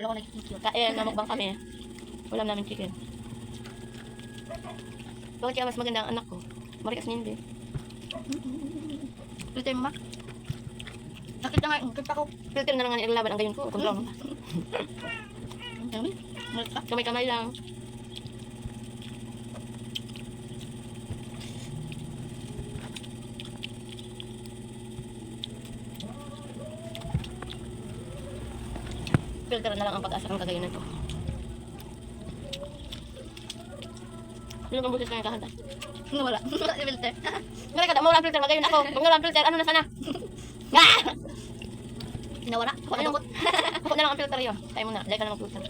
Wala ko nag-cute. Kain, namukbang kami. Ulam namin chicken. Bakit kaya mas maganda ang anak ko? Marikas niya hindi. Filter mo, ma? Nakita nga, kita ko. Filter na lang ang ilalaban ang gayon ko. Kung lang. Malta. Kamay-kamay lang. Filter na lang ang pag-asa ng kagayon ko. Sino bang busis na yung kahanta? Wala. Wala si filter. Ngayon ka, mawala ang filter, magayon ako. Kung wala ang filter, ano na sana? Ah! Nawala. Ano? Ako na lang ang filter yun. Tayo muna, dahil ka na mag-filter.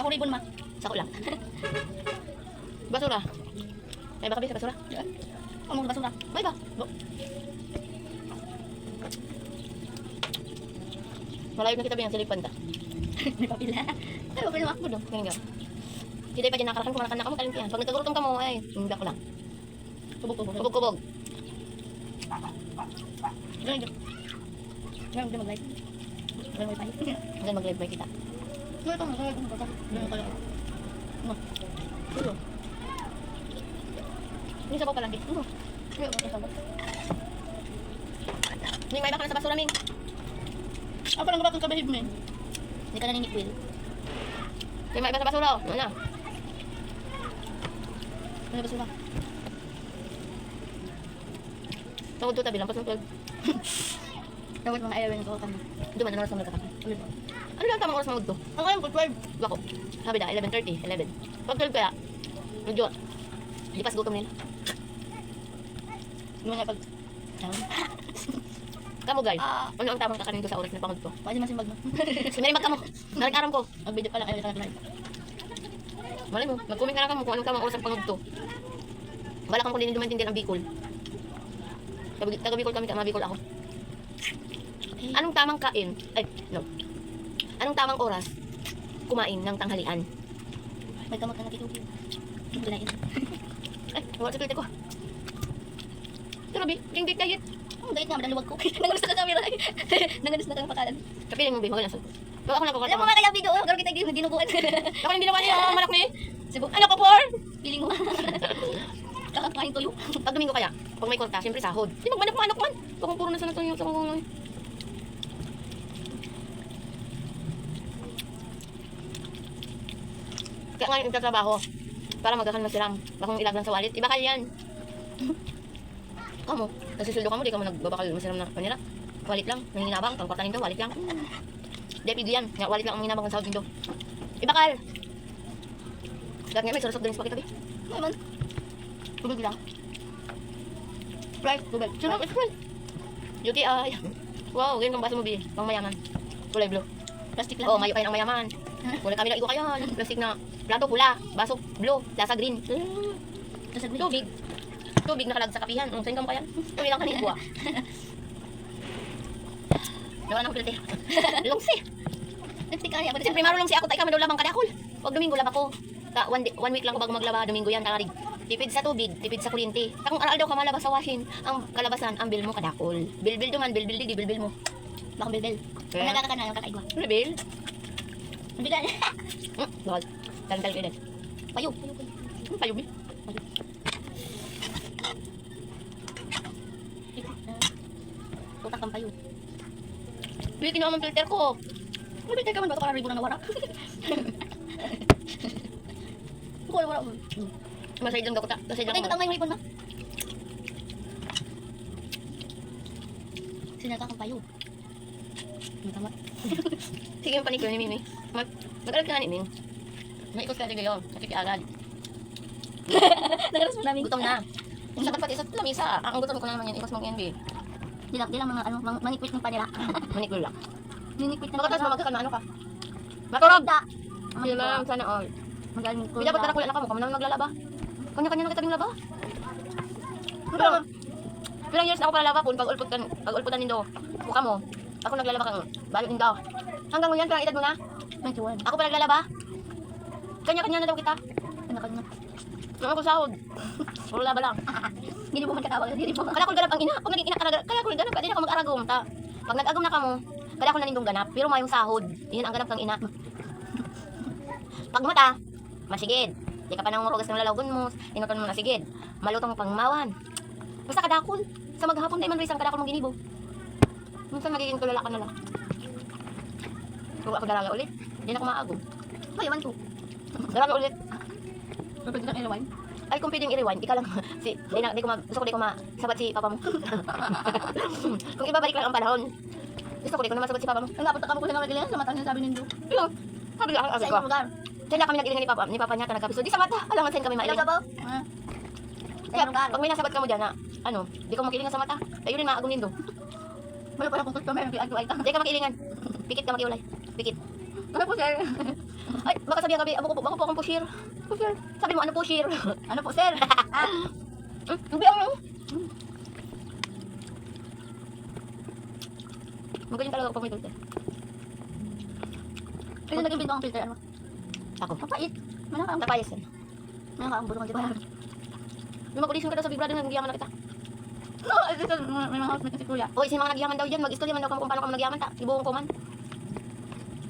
Makuribon, ma. Sako lang. Basura. May ba kabi sa basura? Ang mga basura. May ba? Malayo na kita ba yung silipan ta? May papila. Ay, papila mo ako doon. Ganyan nga. Hindi pa dyan nakarakan, kumanakan na ka mo, kalimpihan. Pag nagkagurutom ka mo, ay, hindi ako lang. Kubog-kubog. Kubog-kubog. Ganyan. Ganyan, ganyan mag-live. Ganyan may palit. Hanggang mag-live by kita. Ganyan ito, ganyan ito. Ganyan kaya. Ano? Ito. Hindi sabaw pa lang, di. Ganyan ito sabaw. Ning, may baka na sa basura, Ming. Ako lang gabatong kabahib, men. Hindi ka naninikwil. May iba sa basura, oh. Ano na? Ganyan basura. Tawad to tabi lang, pasang 12. Tawad mga ayaw ko kami. Duman na oras na nagkakape. Ano lang tamang oras mamag to? Ang ayaw ko, 12. Wako. Sabi na, 11:30, 11. Pag 12 kaya, medyo, di pas gutom nila. Yung nga pag... Kamu guys, ano ang tamang kakanin ko sa oras na pangod ko? Pwede man simbag mo. Sinari magkamo, naring-aram ko. Mag-video pa lang, ayaw ka live. Malay mo, mag-comment ka na kamo kung anong tamang oras ng pangod to. Bala kang kung hindi dumantin din ang Bicol. Taga Bicol kami, tama Bicol ako. Okay. Anong tamang kain? Ay, no. Anong tamang oras kumain ng tanghalian? May kamot na natitubig. Hindi na ito. Ay, wala sa kilite ko. Grabe, yung date diet. Ang dahil nga, madaluwag ko. Nangalis na ka camera. Nangalis na ka ng pakalan. Kapiling mo, magalas. Bago ako nagkukwat Alam mo nga kaya video, garo kita hindi dinuguan. Ako yung ginawa niya, ang malak ni. Sibo. Ano ko, por? Piling mo. Kakakain tuyo. Pag Domingo kaya, pag may korta, siyempre sahod. Di magmanok-manok man. Pag puro na sana tuyo sa mga kaya ngayon nagtatrabaho para magkakan masiram. Bakong ilaglan sa wallet. Iba kaya yan. Kamu, nasusuldo ka mo, di ka mo nagbabakal masiram na panira. Wallet lang, nanginabang, pang kwarta nindo, wallet lang. Depido yan, nga wallet lang ang nanginabang ng sahod nindo. Ibakal! Dahil nga may sarasok drinks pa kita, be. Naman. Tubig lang. Sprite, tubig. Sino ang Sprite? UTI. Wow, ganyan kang baso mo, be. Pang mayaman. Kulay blue. Plastic lang. Oo, ngayon kayo ng mayaman. Kulay kami na igo kayo. Plastic na plato pula, baso blue, lasa green. Nasa green. Tubig. Tubig nakalag sa kapihan. Saan ka mo kaya? Tubig lang kanina buwa. Nawala na ko pilate. Lungsi. Lipstick kaya. Siyempre marunong si ako, tayo kami daw labang kadakol. Pag Domingo laba ko. One week lang ko bago maglaba, Domingo yan, kakarig. Tipid sa tubig, tipid sa kuryente. Kung aral daw ka malabas sa wahin, ang kalabasan, ang bill mo kadakol. Bilbil duman, bilbil di bilbil mo. Bakong bilbil. Kaya? Ang nagkakaka na yung kakaigwa. Ano bill? Mabigal. Bawal. Talang kayo din. Payo. Ano kayo, be? Utak kang payo. Hindi, kinuha mong filter ko. Ano ba ka man ba ito para ribo na nawara? Ko wala. Masayad lang ako ta. Masayad lang Patay ako. tutang yung hipon na. Sinaka kang payo. Tama. Sige yung panik ko ni Mimi. Mag-alag ka nga ni Ming. Naikos ka kayo. Nakikiagad. Nagalas mo namin. Gutom na. Yung sakat pati sa lamisa. Ang gutom ko naman yan. Ikos mong NB. Di lang mga ano, manikwit ng panira. Manikul lang. Manikwit ng Pagkatas mo panira. magkakan, ano ka? Maturog! Da. Hindi lang, sana all. Magaling ko. Hindi dapat tarakula na ka mo. Kamo naman maglalaba. Kanya-kanya na kita ng laba. Pilang years na ako para laba po. Pag-ulputan nindo. Buka mo. Ako naglalaba kang balot nindo. Hanggang ngayon, parang edad mo na. 21. Ako pa naglalaba. Kanya-kanya na daw kita. Kanya-kanya. Ano ko sahod? Puro laba lang. Hindi mo man kakawag. Hindi mo. Kalakul ganap ang ina. Pag naging ina, kalakul ganap. Hindi na ako mag-aragom. Pag nag-agom na ka mo, Kadakol na nindong ganap, pero mayong sahod. Yun ang ganap kang ina. Pag mata, masigid. Di ka pa nang murugas ng lalagon mo, inuton mo na sigid. Malutong pangmawan. Basta kadakol. Sa maghapon na man rin kadakol mong ginibo. Minsan nagiging tulala ka na lang. Kung ako dalaga ulit, hindi na ako maagong. Mayaman ko. Dalaga ulit. Pwede kang i-rewind. Ay, kung pwedeng i-rewind, ika lang. Gusto ko di ko masabat si papa mo. Kung ibabalik lang ang panahon, gusto ko di ko na masabat si papa mo. Ang napunta ka mo ko siya naman sa mata niya, sabi nindo. Yun, sabi lang Sa ako. ibang lugar. Diyan na kami nag-ilingan ni papa niya, nagkapiso. Di sa mata, alam saan kami Ilaw mailingan. ba? Sa Kaya, ibang lugar. pag may nasabat ka mo dyan na, di ko makilingan sa mata. Tayo rin maagong nindo. Wala pa na kung may ay ka. Di ka makilingan. Pikit ka makiulay. Pikit. Ano po, sir? Ay, baka sabihan ka, baka po akong pushir. Pushir. Sabi mo, ano pushir? Ano po, sir? Hindi ang magaling talaga ako pag may dulce. Kaya naging bintang ang filter, ano? Ako. Mapait. Manaka Napayas yan. ang bulong, di ba? May mag-audition ka daw sa Big Brother, nagyaman na kita. No, ito, may mga housemate si Kuya. O, isa mga nagyaman daw dyan, mag-istorya man daw kung paano ka nagyaman ta. Ibuong ko man.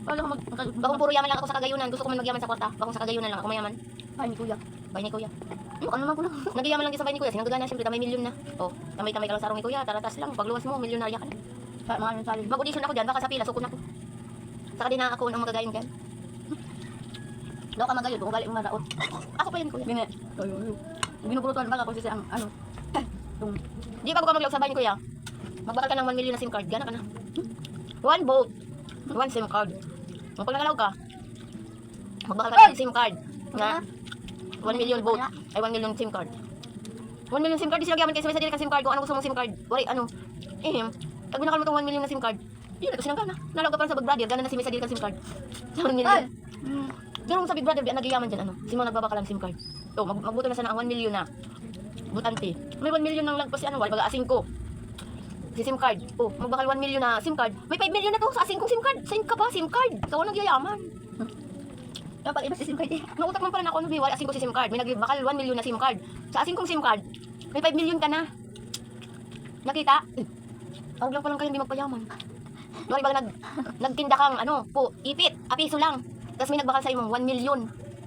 Wala ko Bakong puro yaman lang ako sa kagayunan, gusto ko man magyaman sa kwarta. Bakong sa kagayunan lang ako mayaman. Ay, ni Kuya. Bahay ni Kuya. Ano naman ko lang. Nagyaman lang din sa bahay ni Kuya, sinagagana siyempre, may milyon na. O, tamay-tamay ka lang sa arong ni Kuya, taratas lang. Pagluwas mo, milyonarya ka na. Sa mga yung salin. Mag-audition ako dyan, baka sa pila, sukon ako. Saka din na ako ang magagayin dyan. Daw ka magayon, kung galing mo maraot. Ako pa yan, Kuya. Bine. Binuburutuan ba ako kasi ang ano. Di bago ka maglaw sa bahay ni Kuya, magbakal ka ng 1 million na SIM card, gana ka na. 1 vote, 1 SIM card. Kung pag nagalaw ka, magbakal ka ng SIM card na 1 million vote, ay 1 million SIM card. 1 million SIM card, di sila gaman kayo sa dili kang SIM card, kung ano gusto mong SIM card. Wari, pag binakal mo itong 1 million na SIM card, yun na ito silang gana. Nalaw ka pa sa Big Brother, gana na si Mesa dili kang SIM card. Sa 1 million. Ganun sa Big Brother, nagyaman dyan, si mga nagbabakal ng SIM card. So, magbuto na sana ang 1 million na butante. May 1 million ng lagpas si wala baga asing ko. Si SIM card. Oh, magbakal 1 million na SIM card. May 5 million na to sa asing kong SIM card. Saan ka ba SIM card? Ikaw ang nagyayaman. Dapat iba si SIM card eh. Nautak man pala na ako, wala asing ko si SIM card. May nagbakal 1 million na SIM card. Sa asing kong SIM card, may 5 million ka na. Nakita? Huwag lang palang kayo hindi magpayaman. Wala ba nagtinda kang ipit, apiso lang. Tapos may nagbakal sa imong 1 million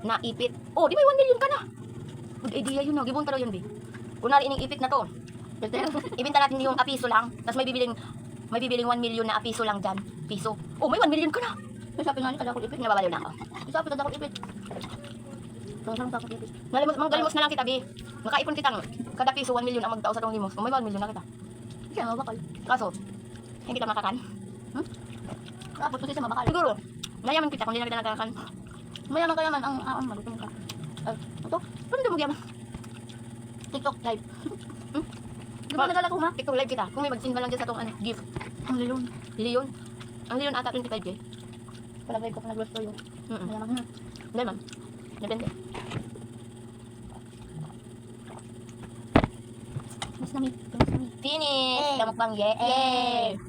na ipit. Oh, di ba 1 million ka na? Good idea yun, gibon taro yun, be. Kunwari ining ipit na to. Ibenta natin yung apiso lang. Tapos may bibiling 1 million na apiso lang dyan. Piso. Oh, may 1 million ka na. May shopping nga ni kadakol ipit. Nababaliw na ako. May shopping kadakol ipit. Tungtang takot ipit. Galimos na lang kita, be. Nakaipon kitang kada piso 1 million ang magtao sa tong limos. Kung may 1 million na kita. Kaya nga bakal. Kaso, hindi kita makakan. Dapat kasi siya mabakal. Siguro, nayaman kita kung hindi na kita nagkakakan. Mayaman ka yaman ang malutong ka. Ito, Paano hindi mo gayaman? TikTok live. Di ba nagala ko ma? TikTok live kita. Kung may mag-send ba lang dyan sa tong gift. Ang leon. Leon. Ang Leon ata 25K. Pala live ko kung nag-gusto yun. Mayaman na. Hindi man. Depende. Mas nami. Finish! Damukbang, yeah!